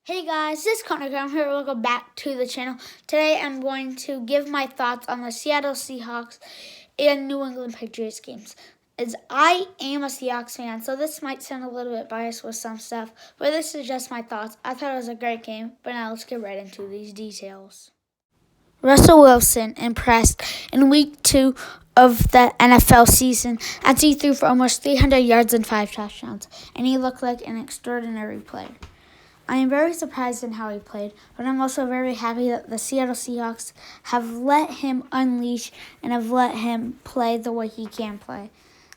Hey guys, this is Connor. I'm here. Welcome back to the channel. Today I'm going to give my thoughts on the Seattle Seahawks and New England Patriots games. As I am a Seahawks fan, so this might sound a little bit biased with some stuff, but this is just my thoughts. I thought it was a great game, but now let's get right into these details. Russell Wilson impressed in week 2 of the NFL season as he threw for almost 300 yards and 5 touchdowns, and he looked like an extraordinary player. I am very surprised in how he played, but I'm also very happy that the Seattle Seahawks have let him unleash and have let him play the way he can play,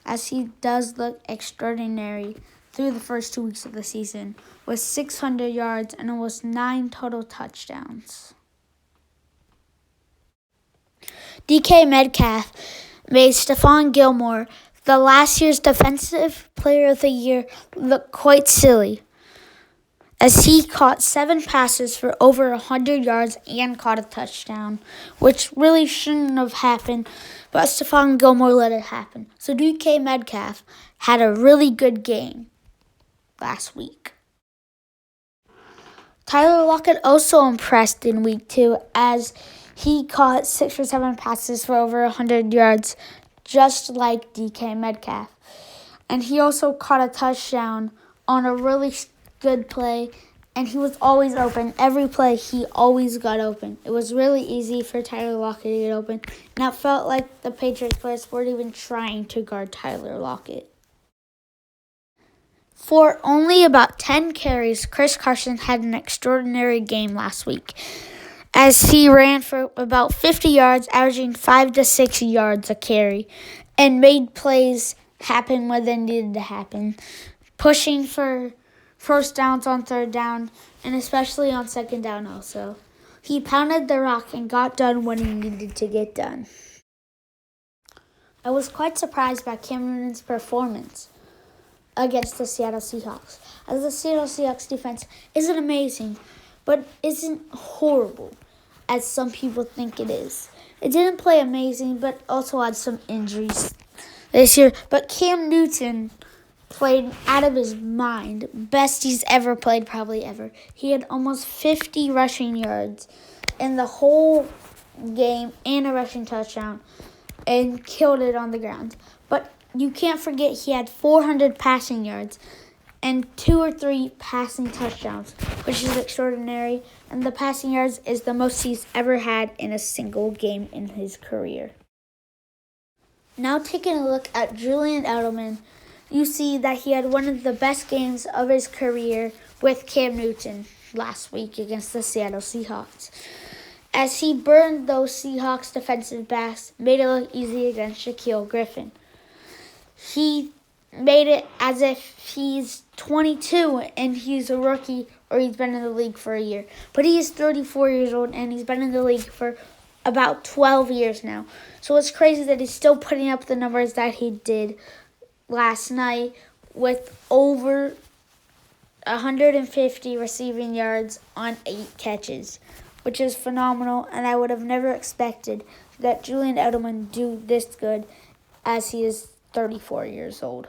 as he does look extraordinary through the first 2 weeks of the season, with 600 yards and almost 9 total touchdowns. DK Metcalf made Stephon Gilmore, the last year's Defensive Player of the Year, look quite silly, as he caught 7 passes for over 100 yards and caught a touchdown, which really shouldn't have happened, but Stephon Gilmore let it happen. So DK Metcalf had a really good game last week. Tyler Lockett also impressed in week 2 as he caught 6 or 7 passes for over 100 yards, just like DK Metcalf. And he also caught a touchdown on a really good play, and he was always open. Every play, he always got open. It was really easy for Tyler Lockett to get open, and it felt like the Patriots players weren't even trying to guard Tyler Lockett. For only about 10 carries, Chris Carson had an extraordinary game last week, as he ran for about 50 yards, averaging 5 to 6 yards a carry, and made plays happen when they needed to happen, pushing for first downs on third down, and especially on second down also. He pounded the rock and got done when he needed to get done. I was quite surprised by Cam Newton's performance against the Seattle Seahawks, as the Seattle Seahawks defense isn't amazing, but isn't horrible, as some people think it is. It didn't play amazing, but also had some injuries this year. But Cam Newton played out of his mind. Best he's ever played, probably ever. He had almost 50 rushing yards in the whole game and a rushing touchdown and killed it on the ground. But you can't forget he had 400 passing yards and 2 or 3 passing touchdowns, which is extraordinary. And the passing yards is the most he's ever had in a single game in his career. Now taking a look at Julian Edelman, you see that he had one of the best games of his career with Cam Newton last week against the Seattle Seahawks, as he burned those Seahawks defensive backs, made it look easy against Shaquille Griffin. He made it as if he's 22 and he's a rookie or he's been in the league for a year. But he is 34 years old and he's been in the league for about 12 years now. So it's crazy that he's still putting up the numbers that he did last night with over 150 receiving yards on 8 catches, which is phenomenal, and I would have never expected that Julian Edelman do this good as he is 34 years old.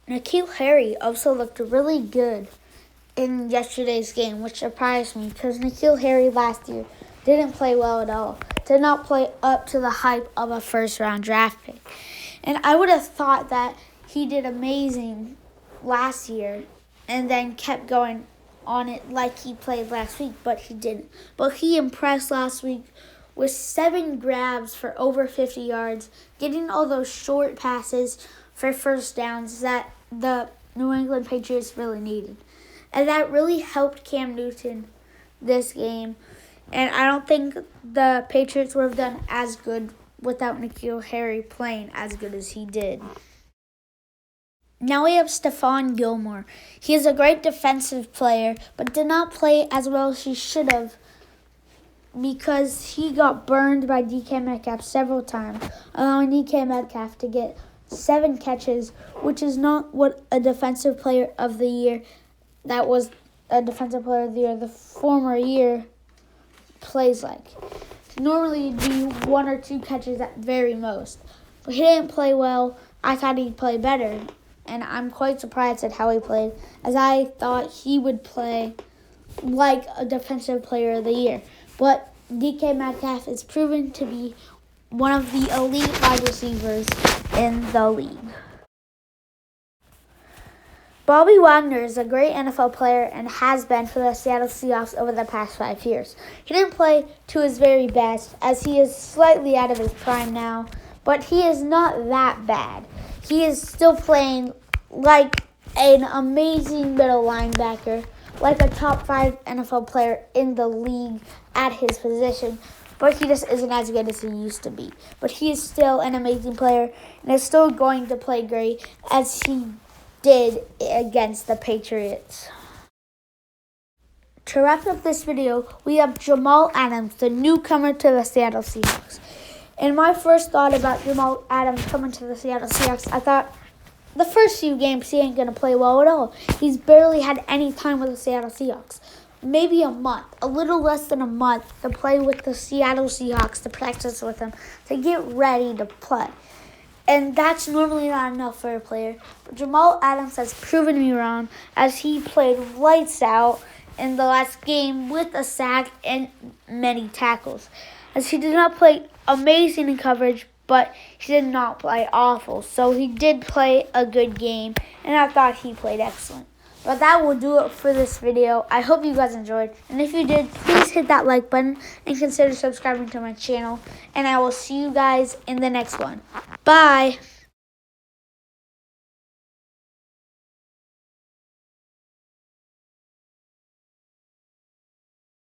N'Keal Harry also looked really good in yesterday's game, which surprised me because N'Keal Harry last year didn't play well at all, did not play up to the hype of a first-round draft pick. And I would have thought that he did amazing last year and then kept going on it like he played last week, but he didn't. But he impressed last week with 7 grabs for over 50 yards, getting all those short passes for first downs that the New England Patriots really needed. And that really helped Cam Newton this game. And I don't think the Patriots would have done as good without N'Keal Harry playing as good as he did. Now we have Stephon Gilmore. He is a great defensive player, but did not play as well as he should have because he got burned by DK Metcalf several times, allowing DK Metcalf to get 7 catches, which is not what a defensive player of the year that was a defensive player of the year the former year plays like. Normally you'd do 1 or 2 catches at very most. But he didn't play well. I thought he'd play better. and I'm quite surprised at how he played, as I thought he would play like a defensive player of the year. But DK Metcalf is proven to be one of the elite wide receivers in the league. Bobby Wagner is a great NFL player and has been for the Seattle Seahawks over the past 5 years. He didn't play to his very best, as he is slightly out of his prime now, but he is not that bad. He is still playing like an amazing middle linebacker, like a top 5 NFL player in the league at his position, but he just isn't as good as he used to be. But he is still an amazing player and is still going to play great as he did against the Patriots. To wrap up this video, we have Jamal Adams, the newcomer to the Seattle Seahawks. And my first thought about Jamal Adams coming to the Seattle Seahawks, I thought the first few games he ain't going to play well at all. He's barely had any time with the Seattle Seahawks. Maybe a month, a little less than a month to play with the Seattle Seahawks, to practice with them, to get ready to play. And that's normally not enough for a player. But Jamal Adams has proven me wrong, as he played lights out in the last game with a sack and many tackles. As he did not play amazing in coverage, but he did not play awful. So he did play a good game, and I thought he played excellent. But that will do it for this video. I hope you guys enjoyed. And if you did, please hit that like button and consider subscribing to my channel. And I will see you guys in the next one. Bye.